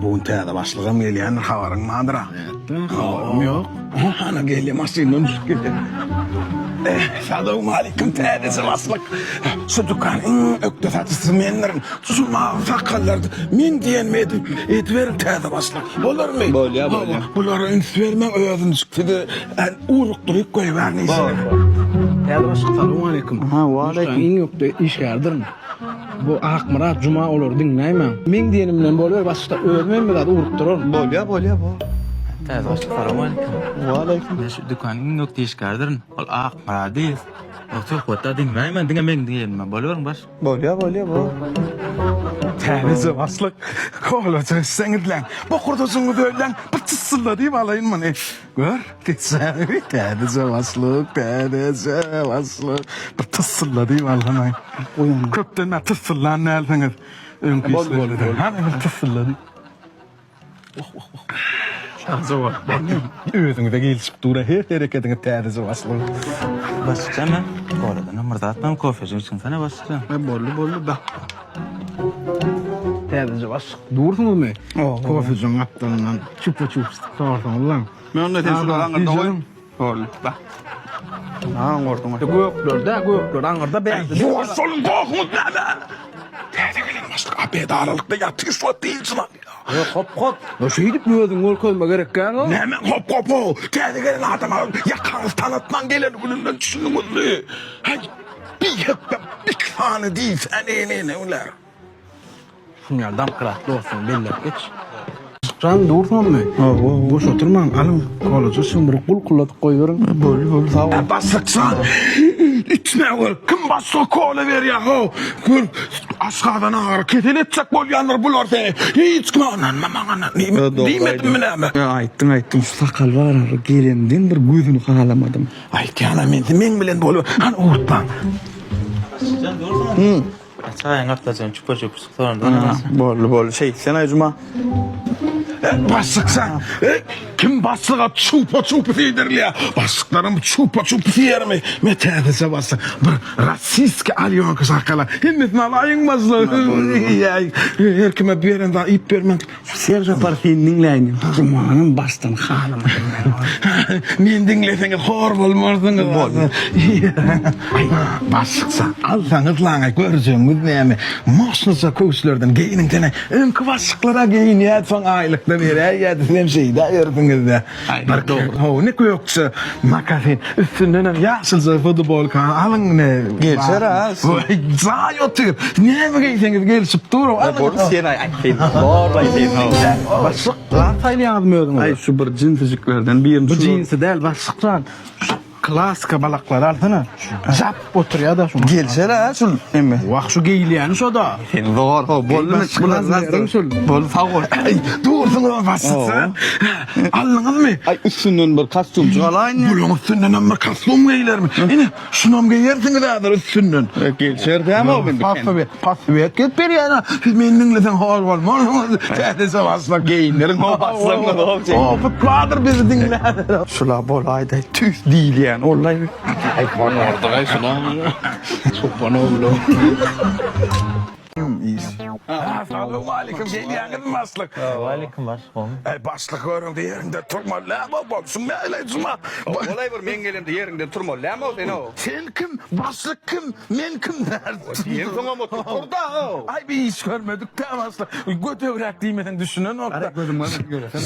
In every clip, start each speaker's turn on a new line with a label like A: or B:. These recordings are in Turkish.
A: bu täze başlygam gelýändir, habaryň madyra?
B: Habarym yok.
A: Ana gelýär maşynyň üstünde. Assalamu alaykum täze başlyk. Şu dükanyň ökde satyşy menlerin. Şu sakallardy. Men diýenmedi. Etber täze başlyk. Bolarmy?
B: Bolýar.
A: Bulara üns bermeň özüni çıkdy. Urukduryp goýberni.
B: Täze başlyk. Assalamu alaykum.
C: Ha, wa alaykum.
B: Iň ýokda işgärdirin. Bu akmırat cuma olur dinleýmän. Men diýenim bilen bolýar, başda özüme zat urup durur.
C: Bolýar.
D: Täze başlyk, assalamu alaykum.
C: Wa alaykum.
D: Men şu dükanyň nokta işgärdirin. Ol akmara diýil. Otur hota dinleýmän, diňe men diýelim. Bolýarmy baş?
C: Bolýar.
A: Täze başlyk. Holaça seňidlen. Bu kurdasyňy döýlen bir çyssylla diýip alaýyn many. Gör, geçsäňi täze başlyk. Bir çyssylla diýip alaýyn.
C: Oýan.
A: Köpden mä tısıllan näldiňiz. Öňkü boldy. Hany bir tısıllan. Şahzowa. Özüňde gelişip dura her hereketine täze başlyk.
D: Başlyk, oradan mırdatmam kofeci için sana başlyk.
B: Bolly bak. Täze başlyk. Dursunmy? Kofejon atdandan çupa-çup sorsan lan.
C: Men onda teşekkür ederim. Bolly. Bak. Ha, gortum.
B: Gökler aňyrda bäzdi.
A: Yoşulun kohmut näme? Täze gelen başlyk apet aralykda ýatyr şu diýilsin.
B: Hop. O şey dip ýödüň ol koyma gerek kan o.
A: Näme hop. Täze gelen adama ýakany tanatman gelen gününden düşünýärmi? Hay. Bir fany diýsen ene ular.
B: Şunlardan kıratlı olsun bellek geç. Can dursunmy? Boş oturmaň, alın kolaja şumbur kul-kulatyp goýberin.
C: Bolý. Sağ ol.
A: Baslıksan. İçme var. Kim baslık kola ver ya ho. Gör. Aşağıdan ağır. Ketel etsek bolyanlar bularda. Hiç kim ananmamaňa. Diýmedim mi näme?
C: Aýtdyň. Şu sakal var, gelemden bir gözüni gaýalamadım.
A: Aýtýana men bilen bolup. Han urtma.
D: Can dursun. Çaýyň atlajan çupa-çup sorundan.
C: Bolý. Şey, sen aýjuma.
A: Baslıksan. Kim baslığa çupa diýdirler. Baslıklarım çupa diýermi? Me täze baslyk. Bir rasistke alýonky sakala. Himmetme alaýyň baslyk. Her kime berende ip bermek.
C: Serge Parfin dinleýin. Cumanyň başdan halamadım ben.
A: Men dinleseňiz hor bolmarsyňyz. Baslyksan. Alsaňyz laňa görjeňiz näme? Maşnısa köýslerden geýiniňden öňkü baslyklara geýinýär soň aýlykda berýär ýa-da şeyde ýerdiňizde. Ho, ne köýükçe magazin üstünden ýaşyl futbolka alyň ne?
C: Gelser ha.
A: Zaý otur. Näme geýseňiz gelişip dur.
C: Bolý sen aýtdyň. Bolý sen.
B: Başlyk lan taýlanmýardyň.
C: Ay şu bir cin fiziklerden birini
B: Bu jinsi däl başlykdan. Klaska balaklar altyna. Jap oturýar da şunu.
C: gelser ha şul emme.
B: Wagt şu geýilýäni şo da.
C: Sen zor. Bolmy
B: Bular şol.
C: Bol sağ ol.
A: Dursun baslyk. Alňyzmy?
C: Ay üstünden bir kostyum çalaýyn.
A: Bulan üstünden amma kostyum geýlermi? Ene şunam geýersiňiz häzir üstünden.
C: Gelser däme o men.
A: Pasbet git ber ýa-da. Men dinlesen hor bolmaz. Täze baslyk geýinleriň hor baslyk. O bu plader bizi dinler.
C: Şula bolaýda tüs diýilýän. Ollaý.
B: Ay bana orada ay şuna. Çok bana oldu.
A: Assalamu alaykum gelýäňiz baslyk.
D: Wa alaykum başlyk.
A: Başlyk görüňde ýerinde turma. La bolsun mäle zuma.
C: Olay bir men gelemde ýerinde turma. Läme o sen o.
A: Sen kim? Başlyk kim? Men kim?
C: Diýen soňa mı turda o?
A: Ay bir iş görmedik de baslyk. Götebrek diýmeden düşünen okda.
C: Gözüm var göresene.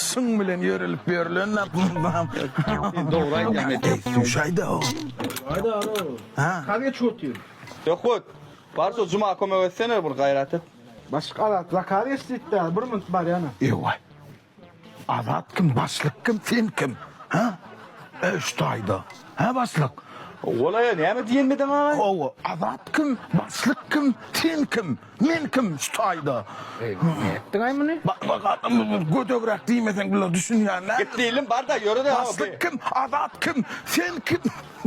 A: Sın bilen ýörelik berlen napmam.
C: Doğru aýdym.
A: Şaýda o.
B: Hayda alo.
A: Ha.
B: Kaçga çötüyor?
C: Yok bu. Barça cuma kömek etsene bir gaýraty.
B: Başka alat zakar istitdi. Bir minut bar yana.
A: Ewa. Azat kim? Başlyk kim? Sen kim? Ha? Eştaýda. Ha baslyk.
C: Olay näme diýenmedin ha?
A: O azat kim? Başlyk kim? Sen kim? Men kim? Eştaýda.
B: Ettin ay mını?
A: Bak götebrek diýmesen bular düşünýärler.
C: Git diýelim bar da ýöre de ha.
A: Baslyk kim? Azat kim? Sen kim?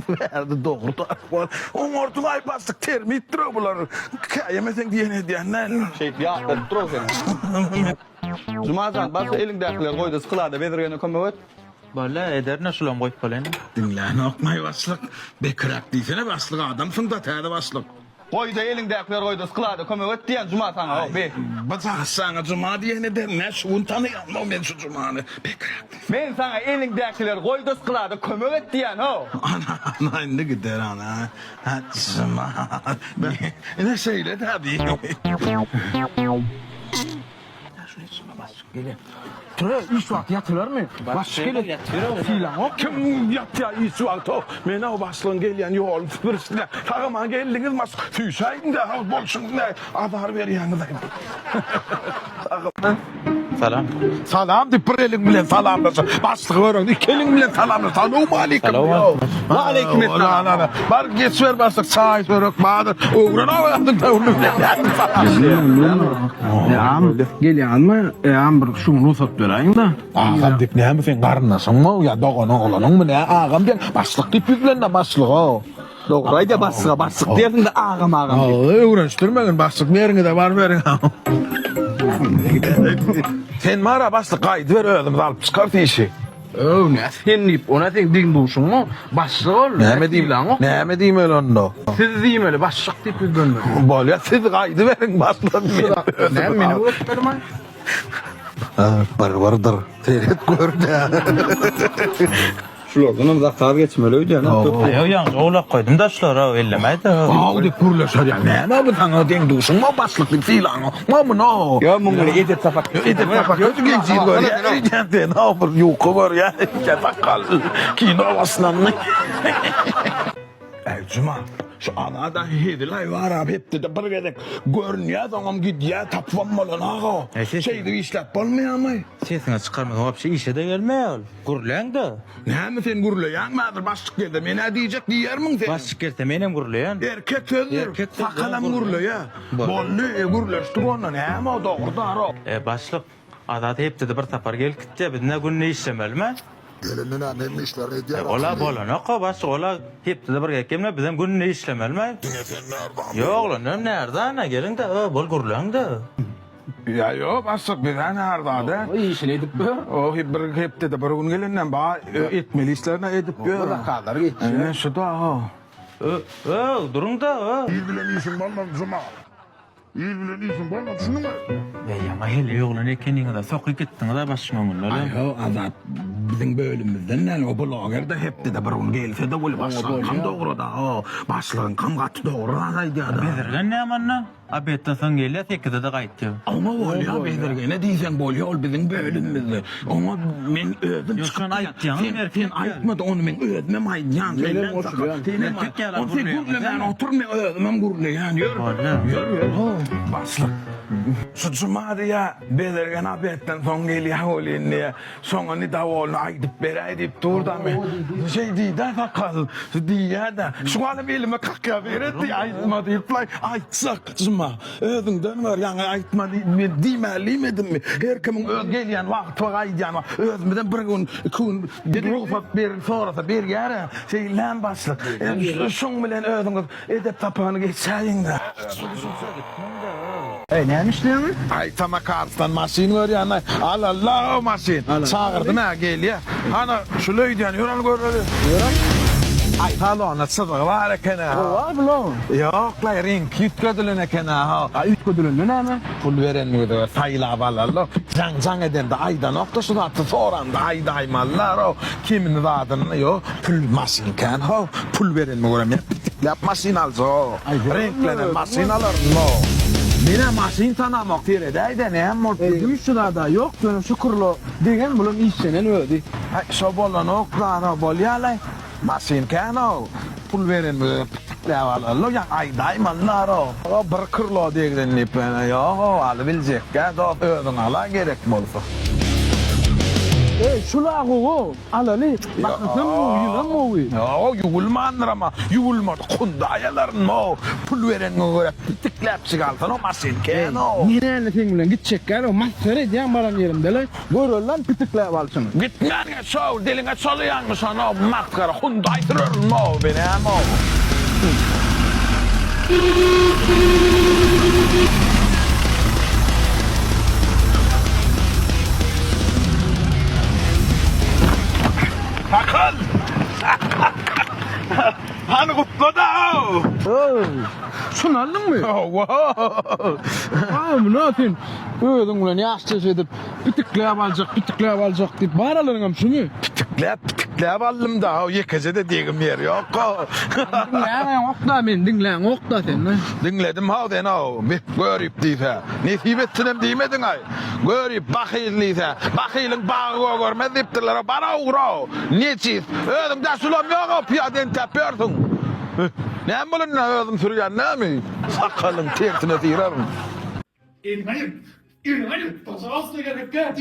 A: Verdi doğru da var. Oňortuň ay baslyk termit dur bular. Käýemesen diýenler.
C: Şey ýa, dur sen. Cumazan barça elingdekiler goýdy sıkılada bezirgene kömek et.
D: Bolla ederine şulam goýup bolýan.
A: Dinläni okmay baslyk. Bekrak diýsene baslyk adamsyň da täze baslyk.
C: Goýda elingdekiler goýda skylada kömek et diýen Juma sana. Be.
A: Bacak sana cuma diyene de ne şuun tanıyan o men şu cumanı. Bekrak.
C: Men sana elingdekiler goýda skylada kömek et diýen ho.
A: Ana ne gider ana. Ha cuma. Ne söyle tabii.
B: Tura iş vakti yatırlar mı? Başka gele filan o.
A: Kim yaptı iş vakti o? Men o başlığın gelen yol fırsatla. Tağıma geldiniz mas. Füşaydın da bolşun ne adar ver yanındayım.
D: Salam.
A: Salam dip elin bilen salamlasın. Başlığı görün ikelin bilen salamlasın. Selamun aleyküm. Ve aleyküm esselam. Bar geç ver başlık çay sörük bağdır. Uğruna ayandın da onu
B: Gel yanma. Bir şunu ruhsat vereyim da.
A: Ağam dip ne mi sen karnasın mı? Ya doğanın olanın mı ne? Ağam ben başlık dip yüklen de başlığı o.
C: Doğrayda başlyk diýersin de agam.
A: Öğreniştirmeyin başlık verin de var verin. Sen mara başlık kaydı ver ödüm alıp çıkart işi.
B: Ne sen deyip ona sen din duşun mu? Başlık ol.
A: Ne diyeyim lan o? Ne diyeyim öyle onda?
B: Siz diyeyim öyle başlık deyip bir dönme.
A: Bol ya siz kaydı verin başlık.
B: Ne beni öğretmedim ha?
A: Vardır. Seyret gördü.
C: Şulardan uzaklar geçmeli öýdü.
D: Ayo ýa oğlak koydum da şular ha ellemedi.
A: Ağdı kurlaşar ya. Ne mi sana den duşun mu başlık bir filan o? Mu no?
C: Ya muňa edep tapak.
A: Edip tapak götü geçir gör ya. Gende ne olur yuqu var ya. Takal. Kino aslan. Ey Cuma. Şu anada hediler var abi hep de bir gedek. Görünýär oňam gidýär tapwan bolan ağa. Şeydi işläp bolmaýar mı?
D: Sesine çıkarmadan hop şey işe de gelmeýär. Gurlan da.
A: Näme sen gurlayan madır başlık geldi. Men diýjek diýermiň sen?
D: Başlık gelse menem gurlayan.
A: Erkek sözdür.
D: Erkek sözdür.
A: Sakalam gurlaya. Bolly gurlaşdyk ondan. Näme o dogry aro.
D: Başlık adat hep de bir tapar gel gitdi. Bizne günne işlemelme.
E: Gelinin annemle işler ediyor.
D: Ola bola naka başlık ola hep de bir gekemle bizem günne işlemelme. Yok lan nerede ana gelin de bol gurlan da.
A: Ya yo başlık bir nerede da?
B: O işini edip be.
A: O hep de bir gün gelenden ba etmeli işlerine edip
B: O da kadar geçiyor.
A: Ne şu da ha.
D: Durun da.
E: İyi bilen iyisin bana Cuma. İyi bilen iyisin bana şunu mu?
D: Ya mahel yoğlan ekenin da soqy gittin da başmamın lan.
A: Yo azat bizim bölümümüzden ne o blogger de hep de bir gün gelse de bol başlık kam doğru da o başlığın kam gatı doğru da diýdi.
D: Bezirgen ne amanna? Abetten soň gelýär, tekide de gaýtdy.
A: Ama bol ya bezirgene diýsen bol ya ol bizim bölümümizde. Ama men özüm
D: Yo, sen aýtdyň,
A: sen aýtmady onu men özüm aýtdyň. Sen gurlemen oturma özüm gurleýän ýör. Başlyk. Şu cumada ya bezirgen abetten soň gelýär olinne. Soňa da ol aýdyp beräýip durda men. Şey diýdi fakal diýär da. Şu aly belime kakya beretdi aýtmady ýyplay aýtsak cuma. Özüňden var ýa aýtmady men diýmelimedim mi? Her kimin öz gelýän wagt var aýdýan. Özümden bir gün ruhsat ber sorasa ber ýara. Şeýlen başlyk. Şoň bilen özüňiz edep tapany geçsäýiň da.
B: Neymiş diyor mu?
A: Ay tama kartdan masin var ya al Allah o masin. Çağırdım ha gel ya. Ana şu löydüyen yoran görürler. Ay talona sıdıq var ekene.
B: Var mı lan?
A: Yok la renk yütködülüne ekene ha.
B: Üç kodulun ne mi?
A: Pul veren mi de sayla vallahi. Can eden de ayda nokta şu da soran da ayda aymallar o. Kimin adını yo pul masin kan ha. Pul veren mi görem. Lap masin alzo. Renklenen masin alır no. Mine masin tanımak diýerde ne hem
B: Gümüşçülerde yok dönüm şukurlu degen bulun işsenen ödi.
A: Şu bolan oklara bolýarlar. Masin kano. Pul veren mi? Lawal ya ay daymanlar o. Bir kırlo degden nipene yo aly biljek ga da özüň ala gerek bolsa.
B: Şula gogo alali. Bakın yılan mı o?
A: Yo yugulmandır ama yugulmadı kundayaların mo. Pul veren göre tiklep çıgaltan o masin kano.
B: Nene tengulen gitçekler o mahsere diyen baran yerimdeler. Görürler pitikle balsın.
A: Gitmene şov diline çalıyan mı sana o maskara kundaytırır mo beni mo. Sakal! Hani kutladı o!
B: Şunu aldın mı? Bu ne yapayım? Özün ulan yaşça edip bitikleyip alacak deyip bağıralarım şunu.
A: Pitikläp aldım da o yekece de diýgim yer ýok.
B: Dinleyen ok da men, dinleyen ok da sen.
A: Dinledim ha den o. Bir görüp diýse. Nesip etsenem diýmedin ay. Görüp bahylysa. Bahylyň bagy görmez dipdiler. Bara ugro. Neçis. Özüm de sulam ýok o piýaden täpýärsiň. Näme bolan özüm sürýän näme? Sakalyň tertine ýererim.
E: Hayır. Pожалуйста, я опять.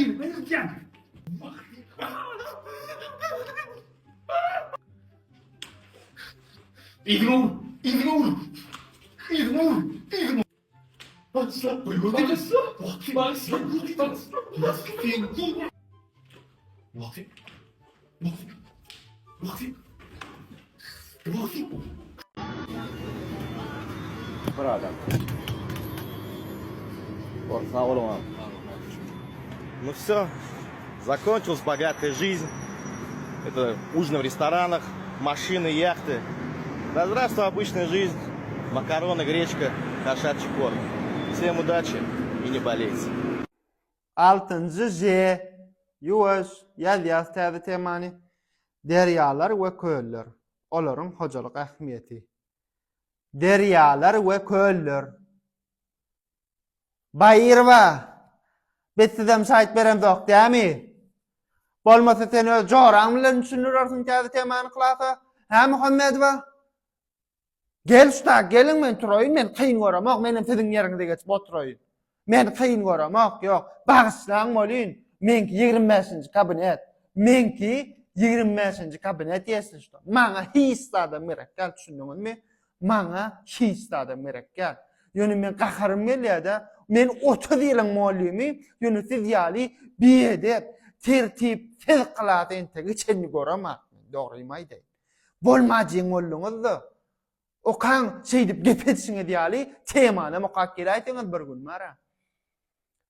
E: Игнор.
F: Ну все, закончилась богатая жизнь. Это ужины в ресторанах, машины, яхты. Да здравствуй, обычная жизнь. Макароны, гречка, кошачий корм. Всем удачи и не болейте.
G: Altıncı J. Yuvaş, yaz täze temany. Deryalar we köller. Olaryň hojalyk ähmiýeti. Deryalar we köller. Bayırva. Betsizem şahit berem zok, dämi? Bolmasa sen öz joraň bilen düşünürersiň täze temany kylasa. Ha Muhammedwa? Gel usta, gelin men turaýyn, men kyn goramak, menem siziň ýeriňizde geçip oturaýyn. Men kyn goramak ýok, bagyşlaň bolýyn. Menki 25-nji kabinet. Menki 25-nji kabinet ýesin şo. Maňa hissada merek gel, düşündiňizmi? Maňa hissada merek gel. Ýöne men gaharym gelýär-de, men 30 ýylyň muallimi, ýöne siz ýaly biýedip, tertip, tez kıladı entegi çenni goramak. Dogrymy aýdaýyn. Bolmadyň bolluňyzdy. O kan şeýdip gepetişiňe diýäli temana mukakkile aýtyňyz bir gün mara.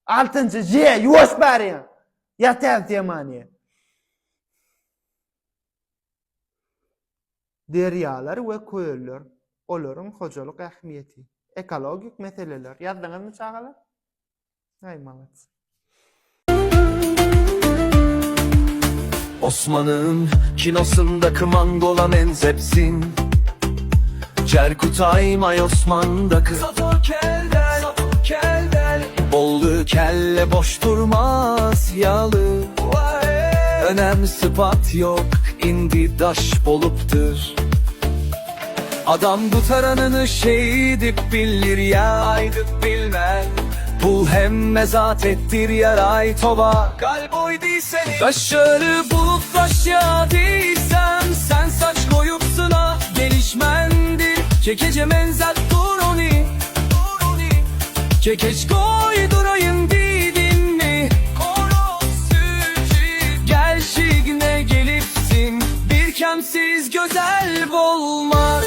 G: 6-njy J ýuwaş barýan. Ýatar temany. Deryalar we köýler, olaryň hojalyk ähmiýeti, ekologik meseleler. Ýazdyňyzmy çagalar? Ay malaç.
H: Osman'ın kinosunda kımangolan en zepsin. Cerkutay May Osman'da kız Sato keldel Bollu kelle boş durmaz yalı. Önem sıfat yok indi daş boluptur. Adam dutaranını şeydip bilir ya aydık bilmem. Bul hem mezat ettir yaray tova. Kalboy seni taşları bulup taşya değilsem. Sen saç koyup sına gelişmendir. Çekece menzat duruni. Çekeç koydurayın dedin mi? Koro sücü gel şigne gelipsin. Bir kemsiz güzel olmaz.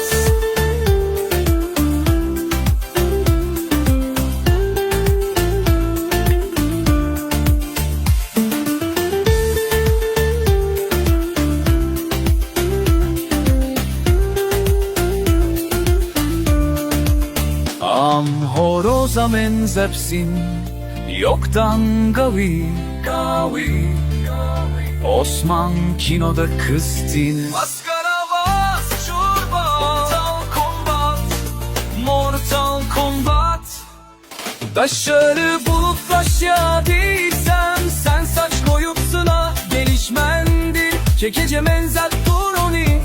H: Horoza menzepsin yoktan gavi Osman kinoda kıstin. Maskara vas çorba Mortal Kombat. Taşları bulup taşya değilsem. Sen saç koyup sına gelişmendir. Çekece menzat duruni.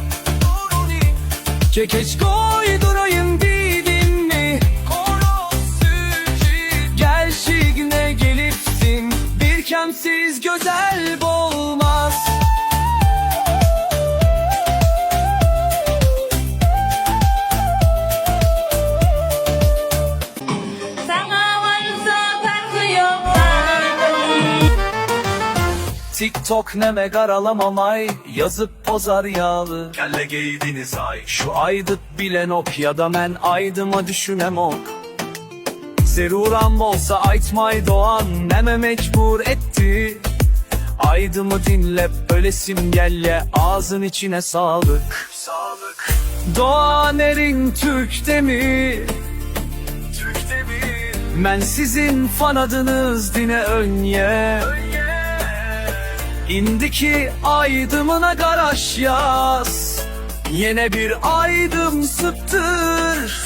H: Çekeç koydurayın dedin mi? Gel şigne gelipsin. Bir kemsiz güzel olmaz. TikTok neme garalamamay yazıp pozar yağlı. Kelle giydiniz ay şu aydıt bilen ok ya da men aydıma düşünem ok. Zeruram olsa aytmay doğan neme mecbur etti. Aydımı dinlep ölesim gelle ağzın içine sağlık. Doğan erin Türk demi Ben sizin fanadınız dine önye. İndiki aydımına garaş yaz. Yine bir aydım sıktır.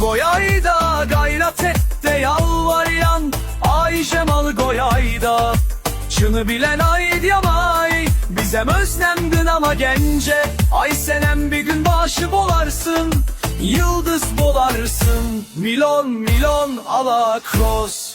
H: Goyayda gayret et de yalvaryan, ay Cemal Goyayda. Çını bilen ay yamay, bizem özlemdin ama gence. Ay senem bir gün başı bolarsın, yıldız bolarsın. Milon milon alakros.